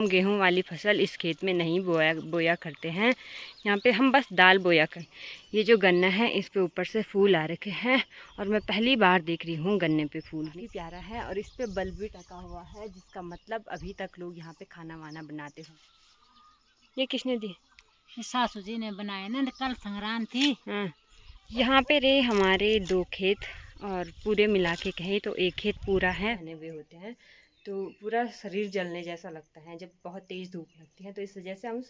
गेहूं वाली फसल इस खेत में नहीं बोया करते हैं। यहाँ पे हम बस दाल बोया कर। ये जो गन्ना है इस पे ऊपर से फूल आ रखे हैं और मैं पहली बार देख रही हूँ गन्ने पे फूल भी प्यारा है और इस पे बल्ब भी टका हुआ है, जिसका मतलब अभी तक लोग यहाँ पे खाना वाना बनाते हो। ये किसने दी? सासू जी ने बनाए ना, कल संक्रांत थी। हाँ, यहाँ पे रे हमारे 2 खेत और पूरे मिला के कहें तो एक खेत पूरा है बने हुए होते हैं, तो पूरा शरीर जलने जैसा लगता है जब बहुत तेज़ धूप लगती है, तो इस वजह से हम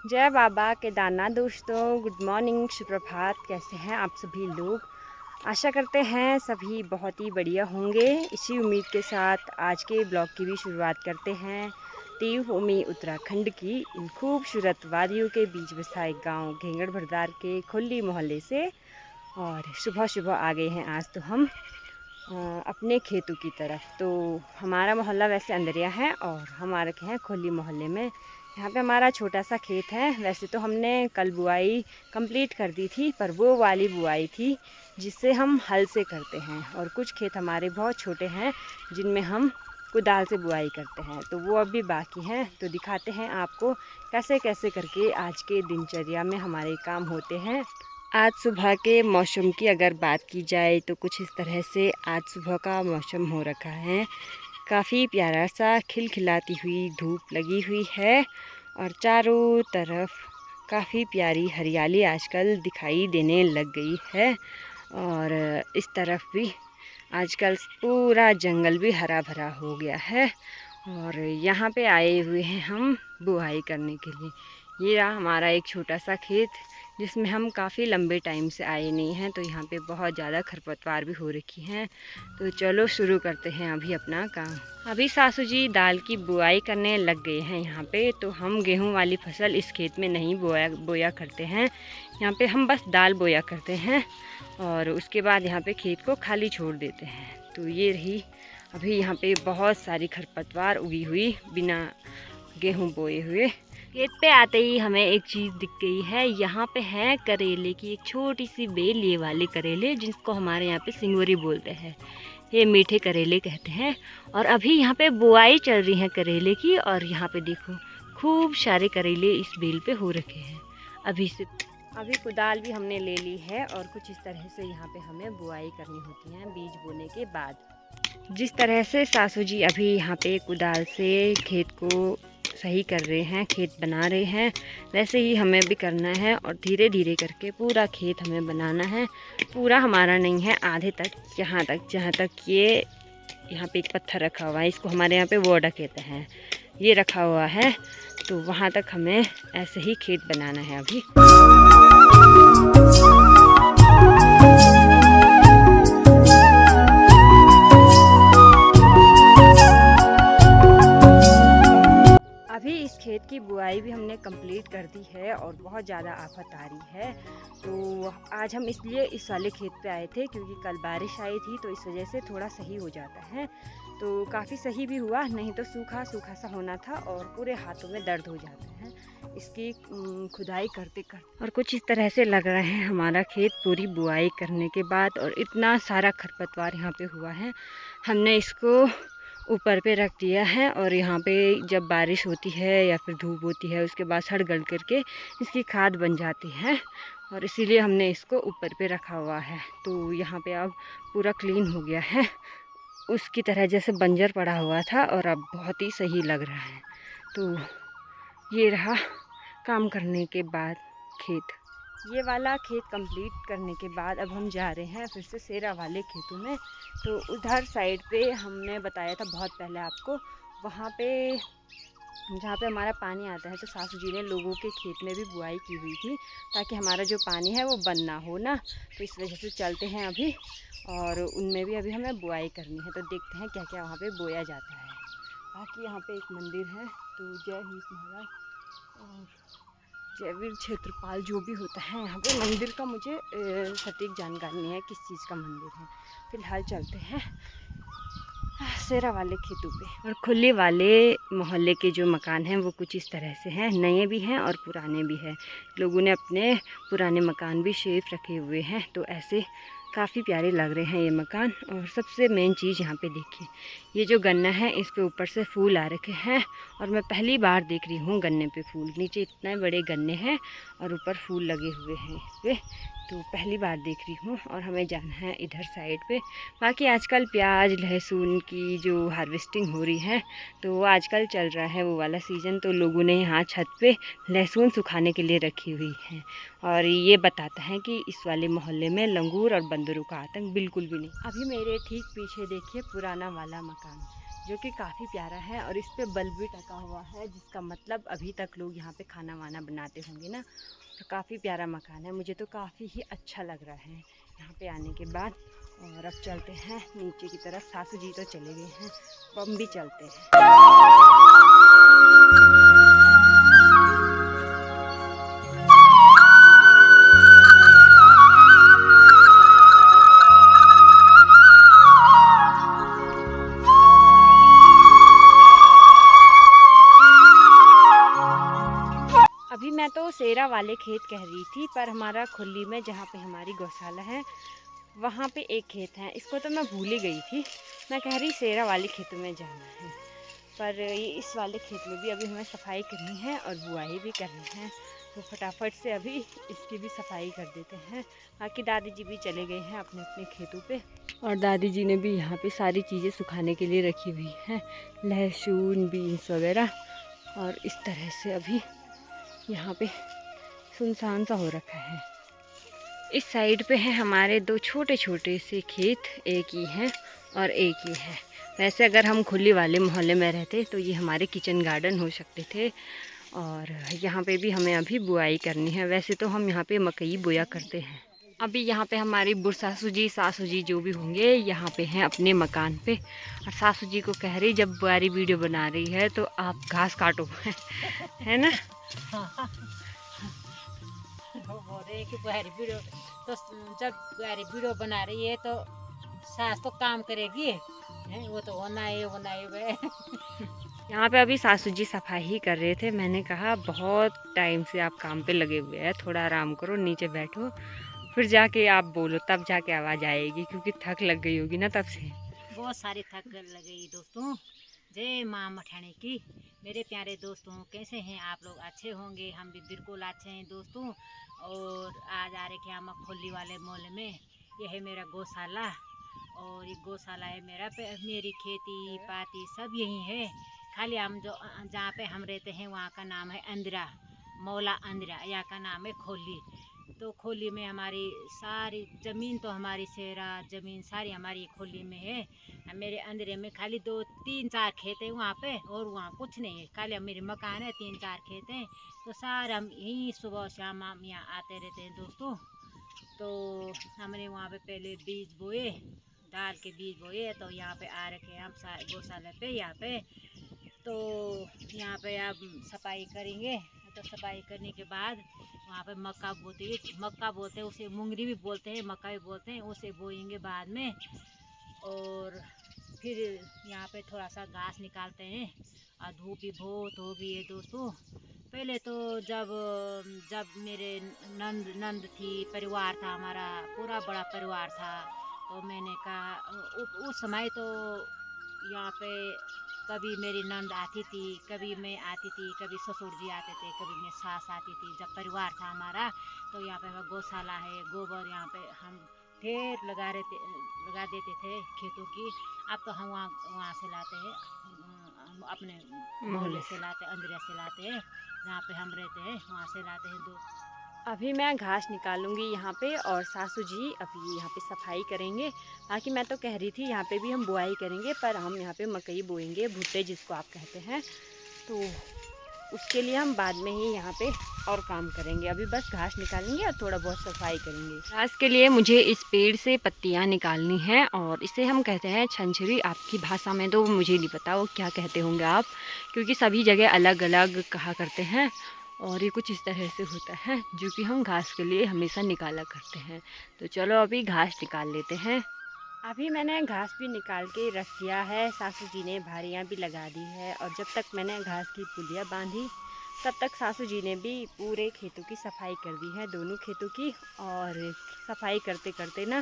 जय बाबा केदारनाथ। दोस्तों गुड मॉर्निंग, सुप्रभात। कैसे हैं आप सभी लोग? आशा करते हैं सभी बहुत ही बढ़िया होंगे। इसी उम्मीद के साथ आज के ब्लॉग की भी शुरुआत करते हैं। देवभूमि उत्तराखंड की इन खूबसूरत वादियों के बीच बसा एक गाँव घेंगड़ भरदार के खुली मोहल्ले से। और सुबह सुबह आ गए हैं आज तो हम अपने खेतों की तरफ। तो हमारा मोहल्ला वैसे अंदरिया है और हम आ रखे हैं खोली मोहल्ले में। यहाँ पे हमारा छोटा सा खेत है। वैसे तो हमने कल बुआई कंप्लीट कर दी थी, पर वो वाली बुआई थी जिससे हम हल से करते हैं, और कुछ खेत हमारे बहुत छोटे हैं जिनमें हम कुदाल से बुआई करते हैं, तो वो अभी बाकी हैं। तो दिखाते हैं आपको कैसे कैसे करके आज के दिनचर्या में हमारे काम होते हैं। आज सुबह के मौसम की अगर बात की जाए तो कुछ इस तरह से आज सुबह का मौसम हो रखा है। काफ़ी प्यारा सा खिलखिलाती हुई धूप लगी हुई है और चारों तरफ काफ़ी प्यारी हरियाली आजकल दिखाई देने लग गई है। और इस तरफ भी आजकल पूरा जंगल भी हरा भरा हो गया है। और यहाँ पे आए हुए हैं हम बुआई करने के लिए। ये रहा हमारा एक छोटा सा खेत जिसमें हम काफ़ी लंबे टाइम से आए नहीं हैं, तो यहाँ पे बहुत ज़्यादा खरपतवार भी हो रखी हैं। तो चलो शुरू करते हैं अभी अपना काम। अभी सासू जी दाल की बुआई करने लग गए हैं यहाँ पे। तो हम गेहूं वाली फसल इस खेत में नहीं बोया करते हैं। यहाँ पे हम बस दाल बोया करते हैं और उसके बाद यहाँ पे खेत को खाली छोड़ देते हैं। तो ये रही अभी यहाँ पे बहुत सारी खरपतवार उगी हुई बिना गेहूं बोए हुए। खेत पे आते ही हमें एक चीज़ दिख गई है। यहाँ पे है करेले की एक छोटी सी बेल, ये वाले करेले जिसको हमारे यहाँ पे सिंगवरी बोलते हैं। ये मीठे करेले कहते हैं। और अभी यहाँ पे बुआई चल रही है करेले की, और यहाँ पे देखो खूब सारे करेले इस बेल पे हो रखे हैं। अभी कुदाल भी हमने ले ली है और कुछ इस तरह से यहाँ पे हमें बुआई करनी होती है बीज बोने के बाद। जिस तरह से सासू जी अभी यहाँ पे कुदाल से खेत को सही कर रहे हैं, खेत बना रहे हैं, वैसे ही हमें भी करना है और धीरे धीरे करके पूरा खेत हमें बनाना है। पूरा हमारा नहीं है, आधे तक, यहाँ तक जहाँ तक ये यहाँ पे एक पत्थर रखा हुआ है, इसको हमारे यहाँ पे वोडा कहते हैं, ये रखा हुआ है। तो वहाँ तक हमें ऐसे ही खेत बनाना है अभी। अभी इस खेत की बुआई भी हमने कंप्लीट कर दी है और बहुत ज़्यादा आफत आ रही है। तो आज हम इसलिए इस वाले खेत पे आए थे क्योंकि कल बारिश आई थी, तो इस वजह से थोड़ा सही हो जाता है। तो काफ़ी सही भी हुआ, नहीं तो सूखा सूखा सा होना था और पूरे हाथों में दर्द हो जाते हैं इसकी खुदाई करते करते। और कुछ इस तरह से लग रहा है हमारा खेत पूरी बुआई करने के बाद। और इतना सारा खरपतवार यहाँ पे हुआ है, हमने इसको ऊपर पे रख दिया है और यहाँ पे जब बारिश होती है या फिर धूप होती है उसके बाद सड़ गल करके इसकी खाद बन जाती है, और इसीलिए हमने इसको ऊपर पे रखा हुआ है। तो यहाँ पे अब पूरा क्लीन हो गया है, उसकी तरह जैसे बंजर पड़ा हुआ था, और अब बहुत ही सही लग रहा है। तो ये रहा काम करने के बाद खेत। ये वाला खेत कंप्लीट करने के बाद अब हम जा रहे हैं फिर से सेरा वाले खेतों में। तो उधर साइड पे हमने बताया था बहुत पहले आपको, वहाँ पे जहाँ पे हमारा पानी आता है, तो सासू जी ने लोगों के खेत में भी बुआई की हुई थी ताकि हमारा जो पानी है वो बंद ना हो ना। तो इस वजह से चलते हैं अभी, और उनमें भी अभी हमें बुआई करनी है। तो देखते हैं क्या क्या वहाँ पे बोया जाता है। बाकी यहाँ पे एक मंदिर है, तो जय हिंद महाराज और जय वीर क्षेत्रपाल जो भी होता है यहाँ पे मंदिर का, मुझे सटीक जानकारी नहीं है किस चीज़ का मंदिर है। फिलहाल चलते हैं। सेरा वाले खेतों पे। और खुले वाले मोहल्ले के जो मकान हैं वो कुछ इस तरह से हैं, नए भी हैं और पुराने भी हैं। लोगों ने अपने पुराने मकान भी सेफ रखे हुए हैं, तो ऐसे काफ़ी प्यारे लग रहे हैं ये मकान। और सबसे मेन चीज़ यहाँ पे देखिए, ये जो गन्ना है इस पे ऊपर से फूल आ रखे हैं, और मैं पहली बार देख रही हूँ गन्ने पे फूल। नीचे इतने बड़े गन्ने हैं और ऊपर फूल लगे हुए हैं इस पर, तो पहली बार देख रही हूँ। और हमें जाना है इधर साइड पे। बाकी आजकल प्याज लहसुन की जो हार्वेस्टिंग हो रही है, तो वो आजकल चल रहा है वो वाला सीज़न, तो लोगों ने यहाँ छत पे लहसुन सुखाने के लिए रखी हुई है। और ये बताता है कि इस वाले मोहल्ले में लंगूर और बंदरों का आतंक बिल्कुल भी नहीं। अभी मेरे ठीक पीछे देखिए पुराना वाला मकान, जो कि काफ़ी प्यारा है, और इस पे बल्ब भी टका हुआ है, जिसका मतलब अभी तक लोग यहाँ पे खाना वाना बनाते होंगे ना। तो काफ़ी प्यारा मकान है, मुझे तो काफ़ी ही अच्छा लग रहा है यहाँ पे आने के बाद। और अब चलते हैं नीचे की तरफ। सासू जी तो चले गए हैं, तो हम भी चलते हैं। अभी मैं तो सेरा वाले खेत कह रही थी, पर हमारा खुली में जहाँ पे हमारी गौशाला है वहाँ पे एक खेत है, इसको तो मैं भूल ही गई थी। मैं कह रही सेरा वाले खेतों में जाना है, पर ये इस वाले खेत में भी अभी हमें सफाई करनी है और बुआई भी करनी है, तो फटाफट से अभी इसकी भी सफाई कर देते हैं। बाकी दादी जी भी चले गए हैं अपने अपने खेतों पे, और दादी जी ने भी यहाँ पे सारी चीज़ें सुखाने के लिए रखी हुई हैं, लहसुन बीन्स वगैरह। और इस तरह से अभी यहाँ पे सुनसान सा हो रखा है। इस साइड पे है हमारे दो छोटे छोटे से खेत, एक ही है और एक ही है। वैसे अगर हम खुली वाले मोहल्ले में रहते तो ये हमारे किचन गार्डन हो सकते थे, और यहाँ पे भी हमें अभी बुआई करनी है। वैसे तो हम यहाँ पे मकई बोया करते हैं। अभी यहाँ पे हमारी बुढ़सासू जी सासू जी जो भी होंगे यहाँ पे हैं अपने मकान पे, और सासू जी को कह रही जब बुआरी वीडियो बना रही है तो आप घास काटो है ना। वो बोल रहे हैं कि बुहारी वीडियो, तो जब बुहारी वीडियो बना रही है तो सास तो काम करेगी है, वो तो होना है वे। यहाँ पे अभी सासू जी सफाई ही कर रहे थे। मैंने कहा बहुत टाइम से आप काम पे लगे हुए हैं, थोड़ा आराम करो, नीचे बैठो, फिर जाके आप बोलो, तब जाके आवाज़ आएगी, क्योंकि थक लग गई होगी ना तब से। बहुत सारी थक लगी दोस्तों। जय माँ मठाने की। मेरे प्यारे दोस्तों, कैसे हैं आप लोग? अच्छे होंगे, हम भी बिल्कुल अच्छे हैं दोस्तों। और आज आ रखे हम खोली वाले मोहल्ले में। यह है मेरा गौशाला, और ये गौशाला है मेरी खेती पाती सब यही है। खाली हम जो जहाँ पे हम रहते हैं वहाँ का नाम है अंदिरा, मौला अंदिरा, यहाँ का नाम है खोली। तो खोली में हमारी सारी ज़मीन, तो हमारी सेरा ज़मीन सारी हमारी खोली में है। मेरे अंदरे में खाली 2-3-4 खेत है वहाँ पे, और वहाँ कुछ नहीं है, खाली मेरे मकान है, 3-4 खेत हैं। तो सारे हम यहीं सुबह शाम हम यहाँ आते रहते हैं दोस्तों। तो हमने वहाँ पे पहले बीज बोए, दाल के बीज बोए, तो यहाँ पे आ रखे हम गौशाला पे यहाँ पे। तो यहाँ पे अब सफाई करेंगे, तो सफाई करने के बाद वहाँ पे मक्का बोते हैं, उसे मुंगरी भी बोलते हैं, मक्का भी बोलते हैं, उसे बोएंगे बाद में। और फिर यहाँ पे थोड़ा सा घास निकालते हैं, और धूप भी बहुत हो गई है दोस्तों। पहले तो जब जब मेरे नंद नंद थी, परिवार था हमारा, पूरा बड़ा परिवार था, तो मैंने कहा उस समय तो यहाँ पे कभी मेरी नंद आती थी, कभी मैं आती थी, कभी ससुर जी आते थे, कभी मैं सास आती थी। जब परिवार था हमारा, तो यहाँ पे गौशाला है, गोबर यहाँ पे हम ढेर लगा देते थे खेतों की। अब तो हम वहाँ वहाँ से लाते हैं, अपने मोहल्ले मोहल्ले से से लाते, अंदर से लाते हैं, जहाँ पे हम रहते हैं वहाँ से लाते हैं अभी मैं घास निकालूंगी यहाँ पे, और सासू जी अभी यहाँ पे सफाई करेंगे। बाकी मैं तो कह रही थी यहाँ पे भी हम बुआई करेंगे, पर हम यहाँ पे मकई बोएंगे, भुट्टे जिसको आप कहते हैं, तो उसके लिए हम बाद में ही यहाँ पे और काम करेंगे। अभी बस घास निकालेंगे और थोड़ा बहुत सफाई करेंगे। घास के लिए मुझे इस पेड़ से पत्तियाँ निकालनी हैं, और इसे हम कहते हैं छंछरी। आपकी भाषा में तो मुझे नहीं पता वो क्या कहते होंगे आप, क्योंकि सभी जगह अलग अलग कहा करते हैं। और ये कुछ इस तरह से होता है, जो कि हम घास के लिए हमेशा निकाला करते हैं। तो चलो अभी घास निकाल लेते हैं। अभी मैंने घास भी निकाल के रख दिया है, सासू जी ने भारियाँ भी लगा दी है। और जब तक मैंने घास की पुलियाँ बांधी तब तक सासू जी ने भी पूरे खेतों की सफाई कर दी है, दोनों खेतों की। और सफाई करते करते ना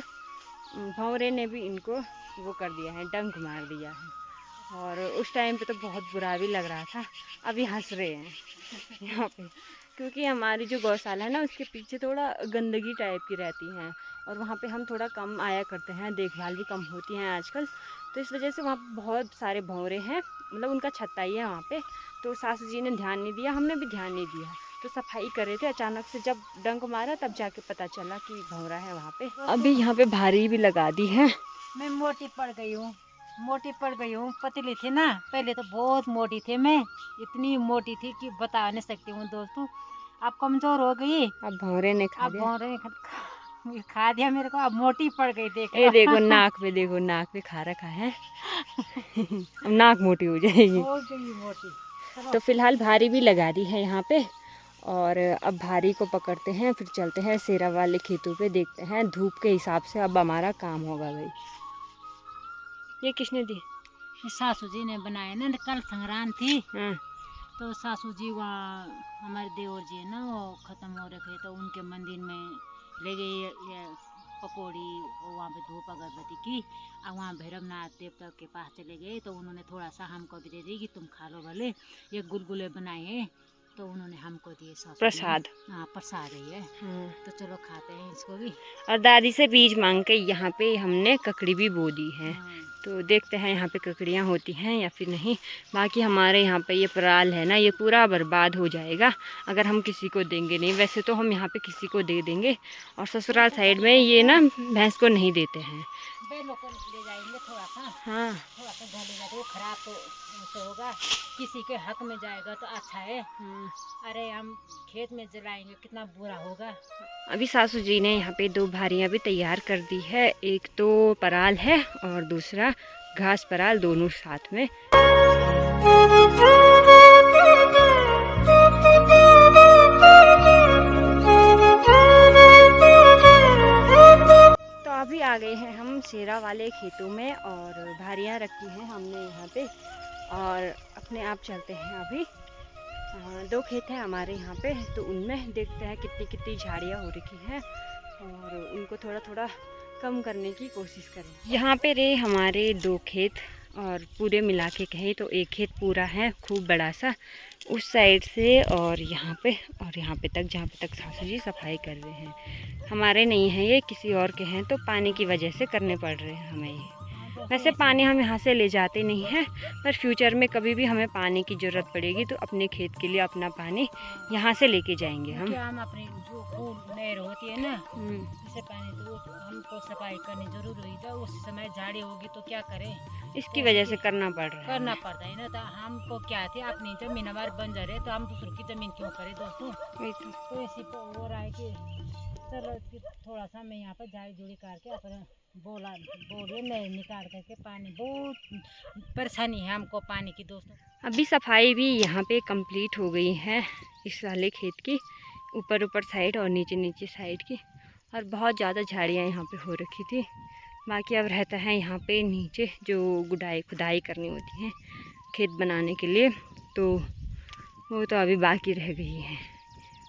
भंवरे ने भी इनको वो कर दिया है, डंक मार दिया है। और उस टाइम पे तो बहुत बुरा भी लग रहा था। अभी हंस रहे हैं यहाँ पे, क्योंकि हमारी जो गौशाला है ना उसके पीछे थोड़ा गंदगी टाइप की रहती है और वहाँ पे हम थोड़ा कम आया करते हैं, देखभाल भी कम होती हैं आजकल। तो इस वजह से वहाँ पे बहुत सारे भंवरे हैं, मतलब उनका छत्ता ही है वहाँ पे। तो सासू जी ने ध्यान नहीं दिया, हमने भी ध्यान नहीं दिया। तो सफाई कर रहे थे, अचानक से जब डंक मारा तब जाके पता चला कि भंवरा है वहाँ पे। अभी यहाँ पे भारी भी लगा दी है। मैं मोटी पड़ गई हूँ, मोटी पड़ गई हूँ। पतली थी ना, पहले तो बहुत मोटी थी मैं, इतनी मोटी थी कि बता नहीं सकती हूँ दोस्तों। अब कमजोर हो गई, अब भंवरे ने खा अब दिया। भौरे ने खा दिया मेरे को, अब मोटी पड़ गई देख ये लो। देखो नाक पे, देखो नाक पे खा रखा है। अब नाक मोटी हो जाएगी। हो गई मोटी। चलो तो फिलहाल भारी भी लगा दी है यहाँ पे। और अब भारी को पकड़ते हैं, फिर चलते हैं सेरा वाले खेतों पे, देखते हैं धूप के हिसाब से अब हमारा काम होगा भाई। ये किसने दी? ये सासू जी ने बनाए ना, कल संक्रांत थी। हाँ। तो सासू जी वहाँ हमारे देवर जी है ना, वो ख़त्म हो रखे, तो उनके मंदिर में ले गई ये पकौड़ी, वहाँ पे धूप अगरबत्ती की। अब वहाँ भैरवनाथ देवता के पास चले गए, तो उन्होंने थोड़ा सा हमको भी दे दी कि तुम खा लो भले। ये गुलगुले बनाए हैं, तो उन्होंने हमको दिए सासू जी ने। प्रसाद। हाँ प्रसाद है ये। हाँ। तो चलो खाते हैं इसको भी। और दादी से बीज मांग के यहाँ पे हमने ककड़ी भी बो दी है। हाँ। तो देखते हैं यहाँ पे ककड़ियाँ होती हैं या फिर नहीं। बाकी हमारे यहाँ पे ये पराल है ना, ये पूरा बर्बाद हो जाएगा अगर हम किसी को देंगे नहीं। वैसे तो हम यहाँ पे किसी को दे देंगे, और ससुराल साइड में ये ना भैंस को नहीं देते हैं। बैलों को ले जाएंगे थोड़ा सा। हाँ। थोड़ा सा डालेगा तो खराब तो उनसे होगा, किसी के हक में जाएगा तो अच्छा है। हाँ। अरे हम खेत में जलाएंगे कितना बुरा होगा। अभी सासू जी ने यहाँ पे 2 भारियाँ भी तैयार कर दी है, एक तो पराल है और दूसरा घास पराल, दोनों साथ में। तो अभी आ गए हैं हम सेरा वाले खेतों में और भारियाँ रखी हैं हमने यहाँ पे, और अपने आप चलते हैं अभी। 2 खेत हैं हमारे यहाँ पे, तो उनमें देखते हैं कितनी कितनी झाड़ियाँ हो रखी हैं और उनको थोड़ा थोड़ा कम करने की कोशिश करें। यहाँ पे रे हमारे 2 खेत, और पूरे मिला के कहें तो एक खेत पूरा है खूब बड़ा सा उस साइड से, और यहाँ पे तक, जहाँ पे तक सासू जी सफाई कर रहे हैं। हमारे नहीं हैं ये, किसी और के हैं, तो पानी की वजह से करने पड़ रहे हैं हमें ये। वैसे पानी हम यहाँ से ले जाते नहीं हैं, पर फ्यूचर में कभी भी हमें पानी की ज़रूरत पड़ेगी तो अपने खेत के लिए अपना पानी यहाँ से लेके जाएंगे हम। क्या हम अपनी जो फूल नहर होती है ना, इसे पानी तो वो हमको सफाई करनी जरूर हुई, तो उस समय झाड़ी होगी तो क्या करें, इसकी वजह से करना पड़ रहा है। करना पड़ता है ना। तो हमको क्या थे, अपनी जमीन हमारी बंजर है, तो हम दूसरों की जमीन क्यों करें दोस्तों। तो इसी पर हो रहा है कि चलो थोड़ा सा मैं यहाँ पर झाड़ी झूड़ी करके अपने बोले नहीं निकाल करके पानी, बहुत परेशानी है हमको पानी की दोस्तों। अभी सफाई भी यहाँ पे कंप्लीट हो गई है इस वाले खेत की, ऊपर साइड और नीचे नीचे साइड की। और बहुत ज़्यादा झाड़ियाँ यहाँ पे हो रखी थी। बाकी अब रहता है यहाँ पे नीचे जो खुदाई करनी होती है खेत बनाने के लिए, तो वो तो अभी बाकी रह गई है।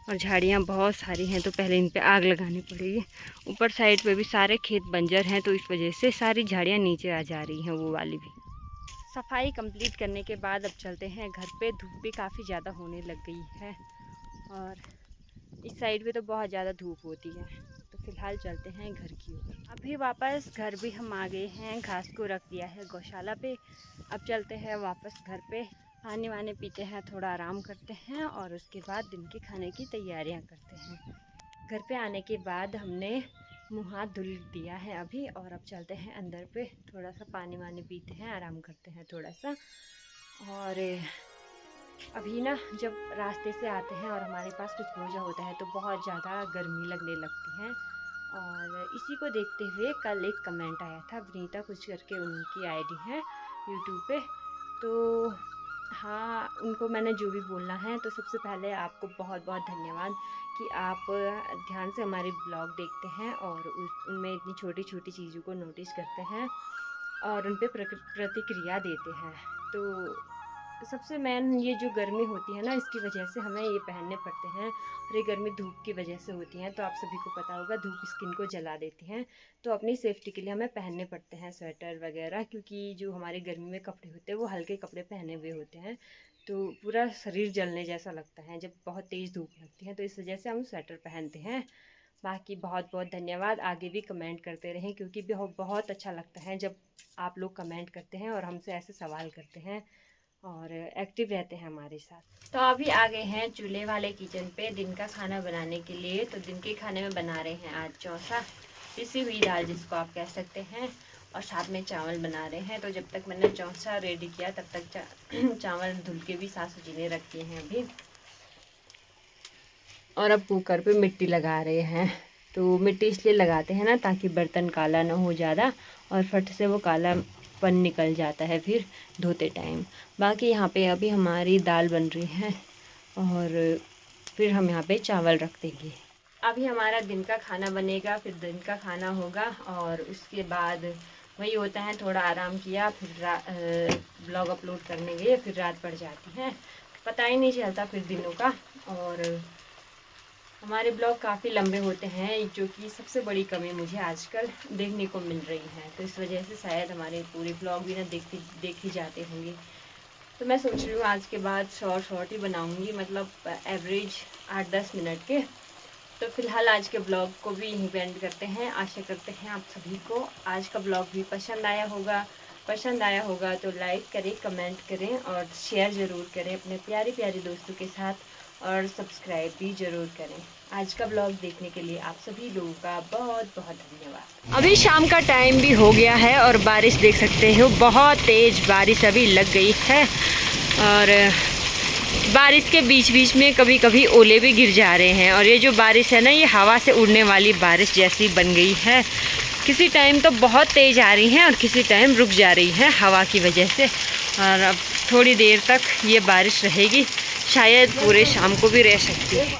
और झाड़ियाँ बहुत सारी हैं, तो पहले इन पे आग लगानी पड़ेगी। ऊपर साइड पे भी सारे खेत बंजर हैं, तो इस वजह से सारी झाड़ियाँ नीचे आ जा रही हैं, वो वाली भी। सफाई कंप्लीट करने के बाद अब चलते हैं घर पे। धूप भी काफ़ी ज़्यादा होने लग गई है और इस साइड पे तो बहुत ज़्यादा धूप होती है, तो फिलहाल चलते हैं घर की ओर। अभी वापस घर भी हम आ गए हैं, घास को रख दिया है गौशाला पे। अब चलते हैं वापस घर पे, पानी वानी पीते हैं, थोड़ा आराम करते हैं और उसके बाद दिन के खाने की तैयारियां करते हैं। घर पे आने के बाद हमने मुँह हाथ धुल दिया है अभी, और अब चलते हैं अंदर पे, थोड़ा सा पानी वानी पीते हैं, आराम करते हैं थोड़ा सा। और अभी ना जब रास्ते से आते हैं और हमारे पास कुछ भोजन होता है तो बहुत ज़्यादा गर्मी लगने लगती है। और इसी को देखते हुए कल एक कमेंट आया था, विनीता कुछ करके उनकी आईडी है यूट्यूब पे, तो हाँ, उनको मैंने जो भी बोलना है, तो सबसे पहले आपको बहुत-बहुत धन्यवाद कि आप ध्यान से हमारे ब्लॉग देखते हैं और उनमें इतनी छोटी-छोटी चीज़ों को नोटिस करते हैं और उन पे प्रतिक्रिया देते हैं। तो सबसे मेन ये जो गर्मी होती है ना, इसकी वजह से हमें ये पहनने पड़ते हैं और ये गर्मी धूप की वजह से होती है, तो आप सभी को पता होगा धूप स्किन को जला देती हैं। तो अपनी सेफ्टी के लिए हमें पहनने पड़ते हैं स्वेटर वगैरह, क्योंकि जो हमारे गर्मी में कपड़े होते हैं वो हल्के कपड़े पहने हुए होते हैं, तो पूरा शरीर जलने जैसा लगता है जब बहुत तेज़ धूप लगती है, तो इस वजह से हम स्वेटर पहनते हैं। बाकी बहुत बहुत धन्यवाद, आगे भी कमेंट करते रहें, क्योंकि बहुत अच्छा लगता है जब आप लोग कमेंट करते हैं और हमसे ऐसे सवाल करते हैं और एक्टिव रहते हैं हमारे साथ। तो अभी आ गए हैं चूल्हे वाले किचन पे दिन का खाना बनाने के लिए। तो दिन के खाने में बना रहे हैं आज चौसा, पिसी हुई दाल जिसको आप कह सकते हैं, और साथ में चावल बना रहे हैं। तो जब तक मैंने चौसा रेडी किया तब तक चावल धुल के भी सासू जी ने रखे हैं अभी। और अब कुकर पे मिट्टी लगा रहे हैं। तो मिट्टी इसलिए लगाते हैं ना ताकि बर्तन काला ना हो ज़्यादा, और फट से वो कालापन निकल जाता है फिर धोते टाइम। बाकी यहाँ पे अभी हमारी दाल बन रही है और फिर हम यहाँ पे चावल रख देंगे। अभी हमारा दिन का खाना बनेगा, फिर दिन का खाना होगा और उसके बाद वही होता है, थोड़ा आराम किया, फिर ब्लॉग अपलोड करने गए, फिर रात पड़ जाती है, पता ही नहीं चलता फिर दिनों का। और हमारे ब्लॉग काफ़ी लंबे होते हैं, जो कि सबसे बड़ी कमी मुझे आजकल देखने को मिल रही है। तो इस वजह से शायद हमारे पूरे ब्लॉग भी ना देखी जाते होंगे। तो मैं सोच रही हूँ आज के बाद शॉर्ट ही बनाऊँगी, मतलब एवरेज 8-10 मिनट के। तो फिलहाल आज के ब्लॉग को भी यहीं पे एंड करते हैं। आशा करते हैं आप सभी को आज का ब्लॉग भी पसंद आया होगा। तो लाइक करें, कमेंट करें और शेयर ज़रूर करें अपने प्यारे प्यारे दोस्तों के साथ, और सब्सक्राइब भी ज़रूर करें। आज का ब्लॉग देखने के लिए आप सभी लोगों का बहुत बहुत धन्यवाद। अभी शाम का टाइम भी हो गया है और बारिश देख सकते हो, बहुत तेज़ बारिश अभी लग गई है, और बारिश के बीच बीच में कभी कभी ओले भी गिर जा रहे हैं। और ये जो बारिश है ना, ये हवा से उड़ने वाली बारिश जैसी बन गई है। किसी टाइम तो बहुत तेज़ आ रही है और किसी टाइम रुक जा रही है हवा की वजह से। और अब थोड़ी देर तक ये बारिश रहेगी, शायद पूरे शाम को भी रह सकती है।